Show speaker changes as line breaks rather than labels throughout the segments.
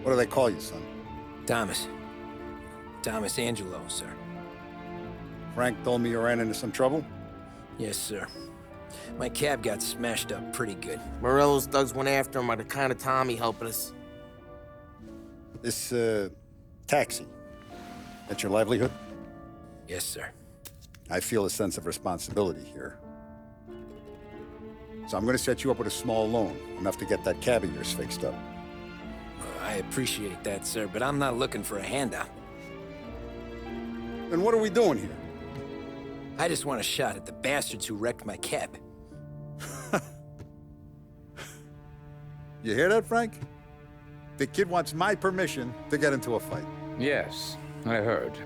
What do they call you, son?
Thomas. Thomas Angelo, sir.
Frank told me you ran into some trouble?
Yes, sir. My cab got smashed up pretty good.
Morello's thugs went after him by the kind of Tommy helping us.
This, taxi. That's your livelihood?
Yes, sir.
I feel a sense of responsibility here. So I'm gonna set you up with a small loan, enough to get that cab of yours fixed up.
I appreciate that, sir, but I'm not looking for a handout.
Then what are we doing here?
I just want a shot at the bastards who wrecked my cab.
You hear that, Frank? The kid wants my permission to get into a fight.
Yes, I heard.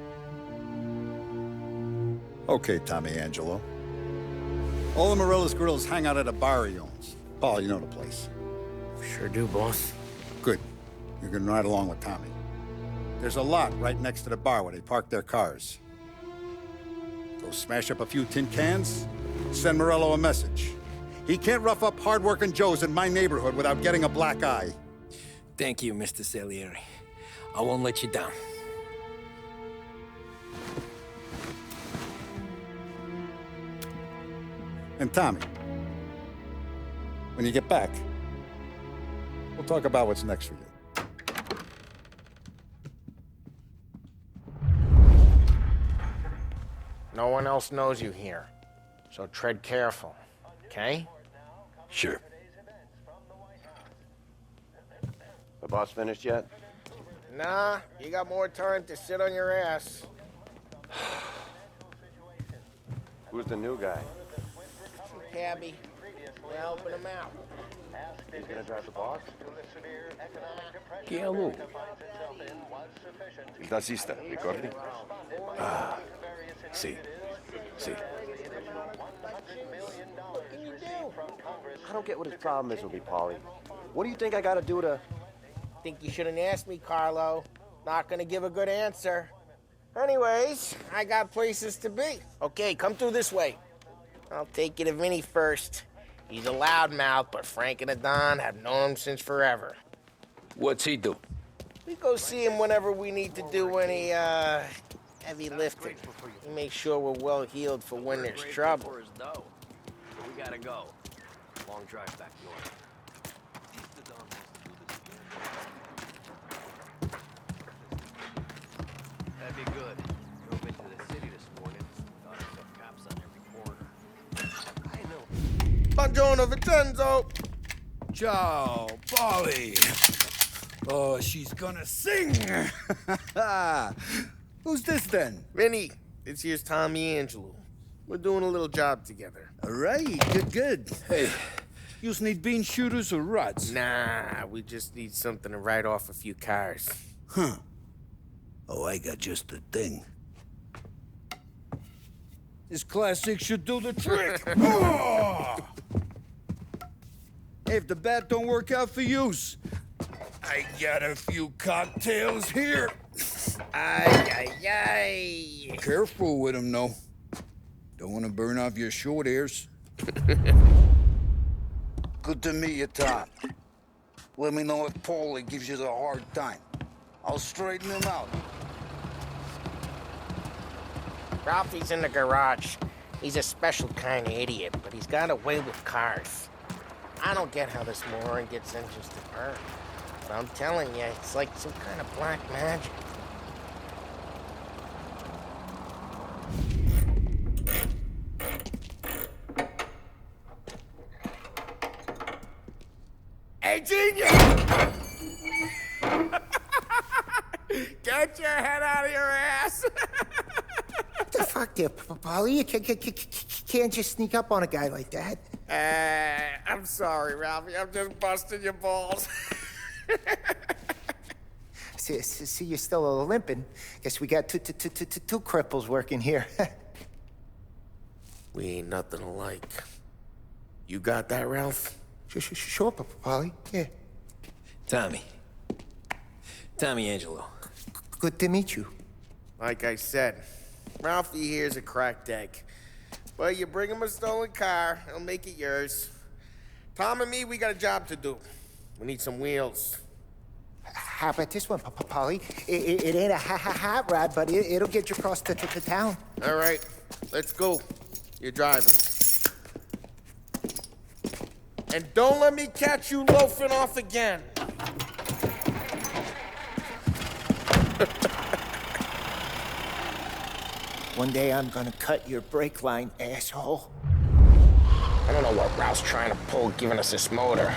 Okay, Tommy Angelo. All the Morella's girls hang out at a bar he owns. Paul, you know the place.
Sure do, boss.
Good. You're gonna ride along with Tommy. There's a lot right next to the bar where they park their cars. Go smash up a few tin cans, send Morello a message. He can't rough up hard-working Joes in my neighborhood without getting a black eye.
Thank you, Mr. Salieri. I won't let you down.
And Tommy, when you get back, we'll talk about what's next for you.
No one else knows you here, so tread careful, okay?
Sure.
The boss finished yet?
Nah, you got more time to sit on your ass.
Who's the new guy?
Cabby, we're helping him out.
He's gonna drive the boss?
Che allo?
Il tassista, ricordi?
Sì. Sì.
I don't get what his problem is with me, Paulie. What do you think I gotta do to...
Think you shouldn't ask me, Carlo. Not gonna give a good answer. Anyways, I got places to be. Okay, come through this way. I'll take you to Vinny first. He's a loudmouth, but Frank and the Don have known him since forever.
What's he do?
We go see him whenever we need to do any, heavy lifting. He makes sure we're well healed for when there's trouble.
We gotta go. Long drive back north. That'd be good. Drove into the city this morning. Thought I saw cops on every corner. I know.
Buongiorno, Vincenzo!
Ciao, Polly. Oh, she's gonna sing. Who's this then?
Vinny, this here's Tommy Angelo. We're doing a little job together.
All right, good. Hey, you need bean shooters or rods?
Nah, we just need something to write off a few cars.
Huh. Oh, I got just the thing. This classic should do the trick. Oh! Hey, if the bat don't work out for use, I got a few cocktails here.
Ay.
Careful with them, though. Don't want to burn off your short hairs. Good to meet you, Tom. Let me know if Paulie gives you the hard time. I'll straighten him out.
Ralphie's in the garage. He's a special kind of idiot, but he's got a way with cars. I don't get how this moron gets interested in her. But I'm telling you, it's like some kind of black magic. Hey, genius! Get your head out of your ass!
What the fuck there, Polly? You can't just sneak up on a guy like that.
I'm sorry, Ralphie. I'm just busting your balls.
See, you're still limping. Guess we got two cripples working here.
We ain't nothing alike. You got that, Ralph?
Sure, Polly. Yeah.
Tommy Angelo.
Good to meet you.
Like I said, Ralphie here's a cracked egg. But you bring him a stolen car, he'll make it yours. Tom and me, we got a job to do. We need some wheels.
how about this one, Polly? It ain't a hot rod, but it'll get you across to town.
All right, let's go. You're driving. And don't let me catch you loafing off again.
One day I'm gonna cut your brake line, asshole.
I don't know what Ralph's trying to pull giving us this motor.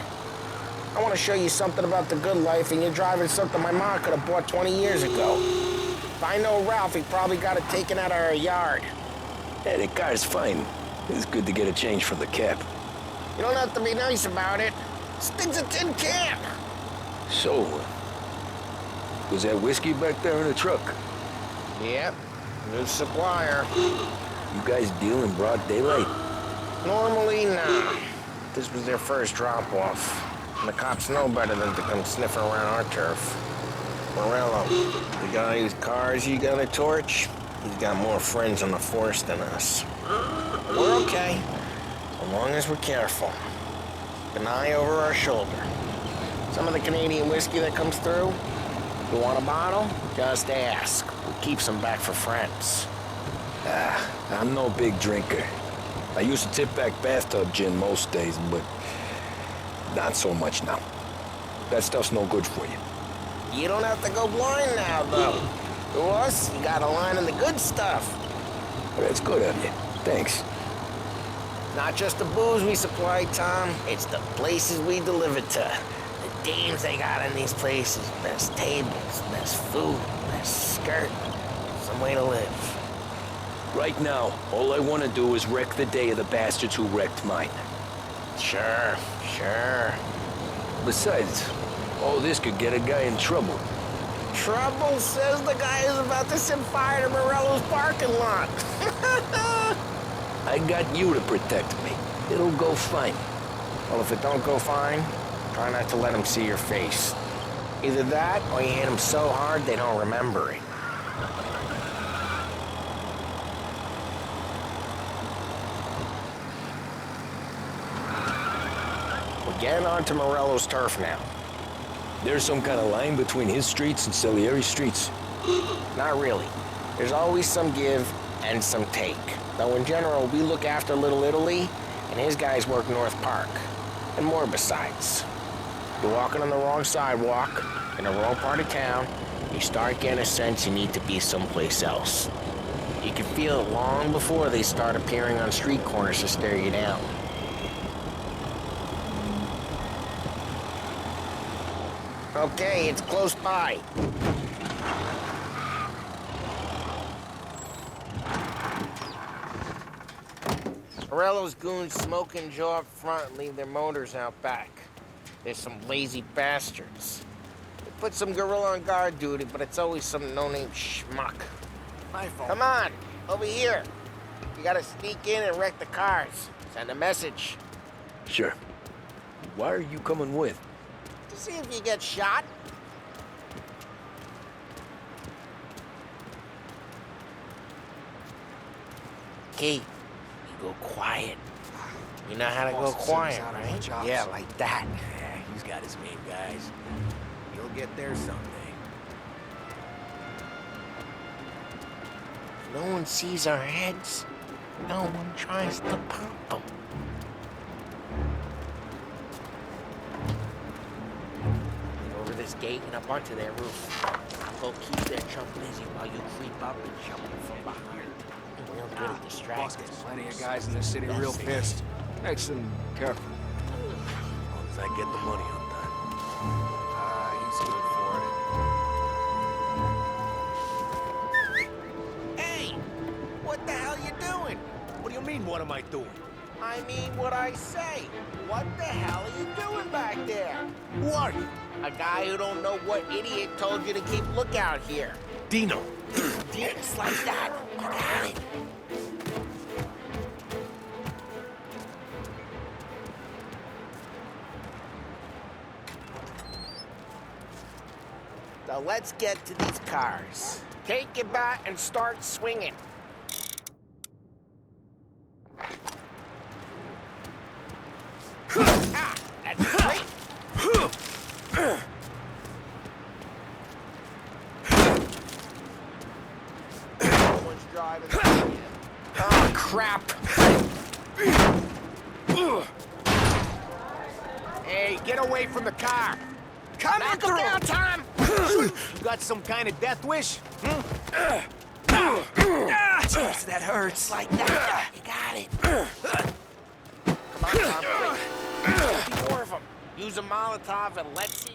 I want to show you something about the good life, and you're driving something my mom could have bought 20 years ago. If I know Ralph, he probably got it taken out of our yard.
Hey, the car's fine. It's good to get a change from the cab.
You don't have to be nice about it. This thing's a tin can.
So, was that whiskey back there in the truck?
Yep, new supplier.
You guys deal in broad daylight?
Normally, nah. This was their first drop-off. And the cops know better than to come sniffing around our turf. Morello, the guy whose cars you got a torch, he's got more friends on the force than us. We're okay, as long as we're careful. Keep an eye over our shoulder. Some of the Canadian whiskey that comes through, you want a bottle? Just ask. We keep some back for friends.
I'm no big drinker. I used to tip back bathtub gin most days, but not so much now. That stuff's no good for you.
You don't have to go blind now, though. To us, you got a line in the good stuff.
That's good of you. Thanks.
Not just the booze we supply, Tom. It's the places we deliver to. The dames they got in these places. Best tables, best food, best skirt. Some way to live.
Right now, all I want to do is wreck the day of the bastards who wrecked mine.
Sure.
Besides, all this could get a guy in trouble.
Trouble, says the guy who's about to set fire to Morello's parking lot.
I got you to protect me. It'll go fine.
Well, if it don't go fine, try not to let him see your face. Either that, or you hit them so hard they don't remember it. We're getting onto Morello's turf now.
There's some kind of line between his streets and Salieri's streets.
Not really. There's always some give and some take. Though in general, we look after Little Italy, and his guys work North Park. And more besides. You're walking on the wrong sidewalk, in the wrong part of town, you start getting a sense you need to be someplace else. You can feel it long before they start appearing on street corners to stare you down. Okay, it's close by. Morello's goons smoke and jaw up front and leave their motors out back. There's some lazy bastards. They put some gorilla on guard duty, but it's always some no-name schmuck.
My fault.
Come on, over here. You gotta sneak in and wreck the cars. Send a message.
Sure. Why are you coming with?
To see if you get shot. Key, you go quiet. You know how to go quiet, right? Yeah, like that.
Yeah, he's got his main guys. You'll get there someday.
If no one sees our heads, no one tries to pop them. Get over this gate and up onto their roof. Go keep their chump busy while you creep up and jump them from behind. Real good at distracting.
Plenty of guys in this city real pissed. Makes them careful. As long as I get the money on time. He's good for it.
Hey! What the hell you doing?
What do you mean, what am I doing?
I mean what I say. What the hell are you doing back there?
Who are you?
A guy who don't know what idiot told you to keep lookout here.
Dino.
Just like that. You got it. Now let's get to these cars. Take your bat and start swinging. Ah, that's great.
driving that yet.
Oh, crap. Hey, get away from the car.
Coming
Knock
through!
him down, Tom.
You got some kind of death wish? Jeez, that hurts.
Like that. You got it. Come on, Tom, quick. There'll be more of them. Use a Molotov and let's see.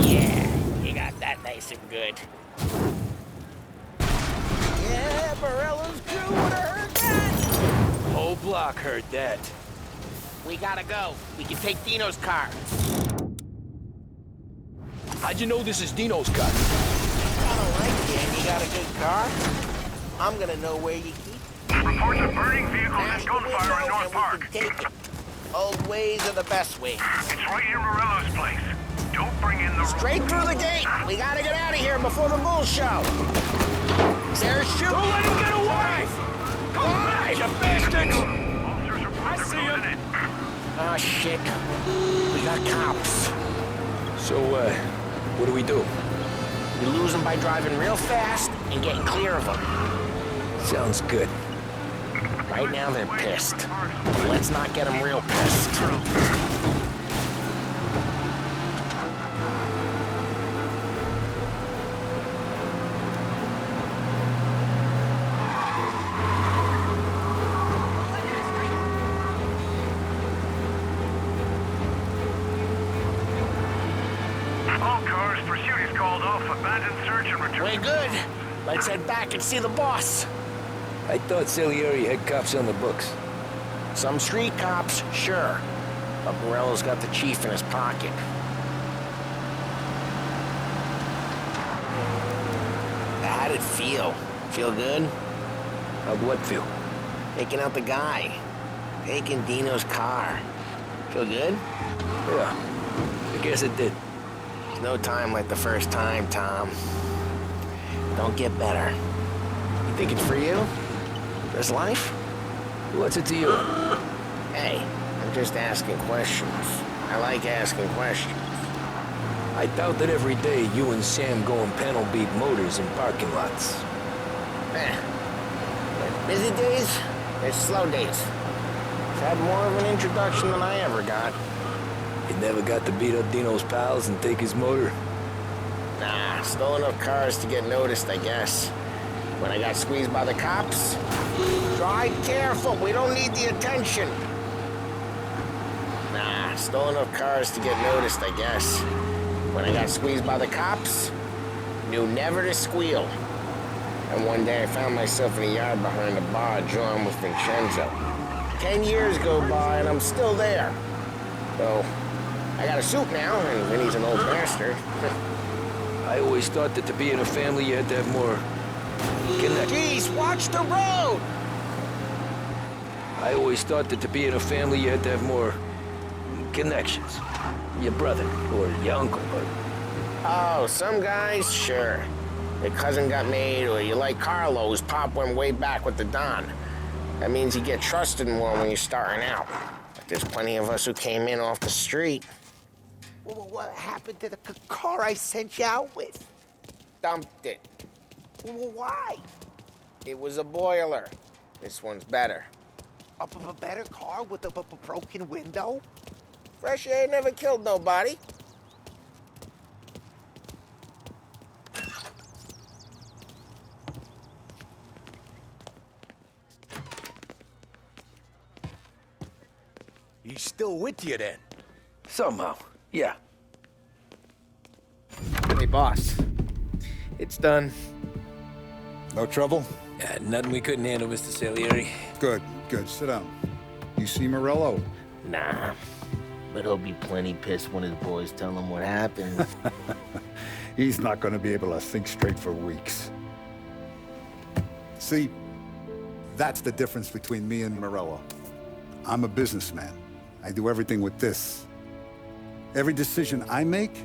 Yeah, you got that nice and good. Yeah, Morello's crew would have heard that.
Whole block heard that.
We gotta go. We can take Dino's car.
How'd you know this is Dino's car?
I don't like you, and you got a good car. I'm gonna know where you keep it.
Reports of burning vehicles
Smash
and
the window,
gunfire in North
and
Park.
we can take it. Old ways are the best ways.
It's right near Morello's place. Don't bring in the...
Straight through the gate. We gotta get out of here before the bull show. Is there a shoot?
Don't let him get away! Come on, you bastards!
Officers report they're closing in.
Oh, shit. We got cops.
So, what do we do?
We lose them by driving real fast and getting clear of them.
Sounds good.
Right now, they're pissed. Let's not get them real pissed.
All cars, pursuit is called off. Abandoned search and return.
We're good. Let's head back and see the boss.
I thought Salieri had cops on the books.
Some street cops, sure. But Morello's got the chief in his pocket. How'd it feel? Feel good?
How'd what feel?
Taking out the guy. Taking Dino's car. Feel good?
Yeah, I guess it did.
There's no time like the first time, Tom. Don't get better. You think it's for you? This life?
What's it to you?
Hey, I'm just asking questions. I like asking questions.
I doubt that every day you and Sam go and panel beat motors in parking lots.
There's busy days, there's slow days. I've had more of an introduction than I ever got.
You never got to beat up Dino's pals and take his motor?
Nah, stole enough cars to get noticed, I guess. When I got squeezed by the cops, drive careful, we don't need the attention. Nah, stole enough cars to get noticed, I guess. When I got squeezed by the cops, knew never to squeal. And one day I found myself in a yard behind a bar drawn with Vincenzo. 10 years go by and I'm still there. So, I got a suit now, and Vinny's an old bastard.
I always thought that to be in a family you had to have more connection.
Jeez, watch the road!
I always thought that to be in a family you had to have more connections. Your brother, or your uncle, or...
Oh, some guys, sure. Your cousin got made, or you like Carlo's pop went way back with the Don. That means you get trusted more when you're starting out. But there's plenty of us who came in off the street.
What happened to the car I sent you out with?
Dumped it.
Why?
It was a boiler. This one's better.
A better car with a broken window?
Fresh air never killed nobody.
He's still with you then?
Somehow, yeah.
Hey, boss. It's done.
No trouble?
Nothing we couldn't handle, Mr. Salieri.
Good, good. Sit down. You see Morello?
Nah. But he'll be plenty pissed when his boys tell him what happened.
He's not going to be able to think straight for weeks. See, that's the difference between me and Morello. I'm a businessman. I do everything with this. Every decision I make,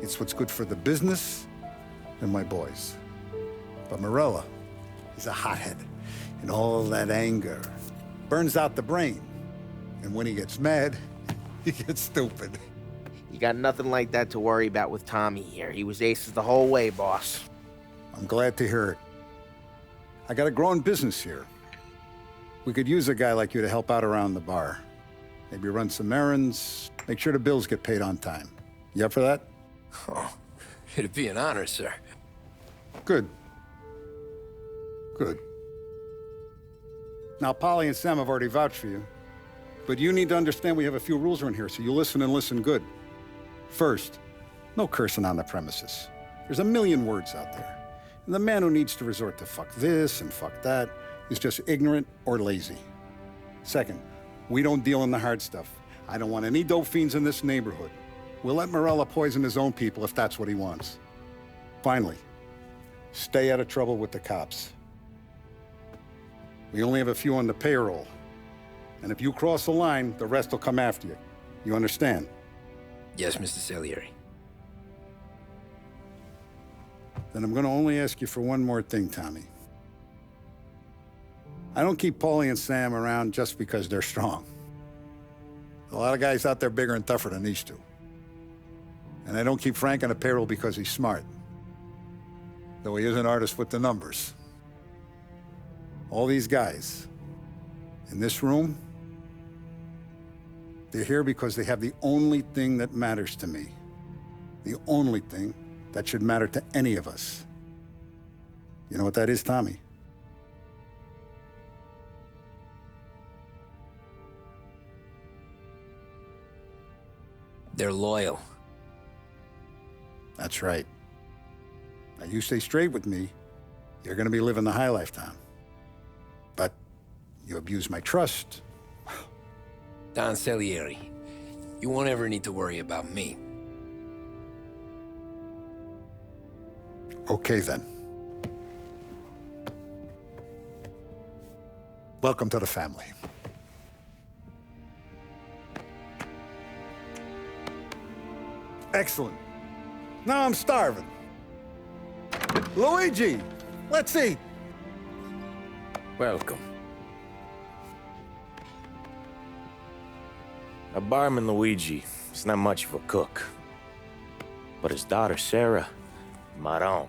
it's what's good for the business and my boys. But Morello is a hothead, and all that anger burns out the brain. And when he gets mad, he gets stupid.
You
got nothing like that to worry about with Tommy here. He was aces the whole way, boss.
I'm glad to hear it. I got a growing business here. We could use a guy like you to help out around the bar. Maybe run some errands, make sure the bills get paid on time. You up for that?
Oh, it'd be an honor, sir.
Good. Good. Now, Polly and Sam have already vouched for you. But you need to understand we have a few rules around here, so you listen and listen good. First, no cursing on the premises. There's a million words out there. And the man who needs to resort to fuck this and fuck that is just ignorant or lazy. Second, we don't deal in the hard stuff. I don't want any dope fiends in this neighborhood. We'll let Morella poison his own people if that's what he wants. Finally, stay out of trouble with the cops. We only have a few on the payroll. And if you cross the line, the rest will come after you. You understand?
Yes, Mr. Salieri.
Then I'm gonna only ask you for one more thing, Tommy. I don't keep Paulie and Sam around just because they're strong. A lot of guys out there bigger and tougher than these two. And I don't keep Frank on the payroll because he's smart. Though he is an artist with the numbers. All these guys in this room, they're here because they have the only thing that matters to me. The only thing that should matter to any of us. You know what that is, Tommy?
They're loyal.
That's right. Now you stay straight with me, you're gonna be living the high life, Tom. But you abuse my trust.
Don Salieri, you won't ever need to worry about me.
Okay, then. Welcome to the family. Excellent. Now I'm starving. Luigi, let's eat.
Welcome.
Now, barman Luigi is not much of a cook. But his daughter, Sarah, Maron,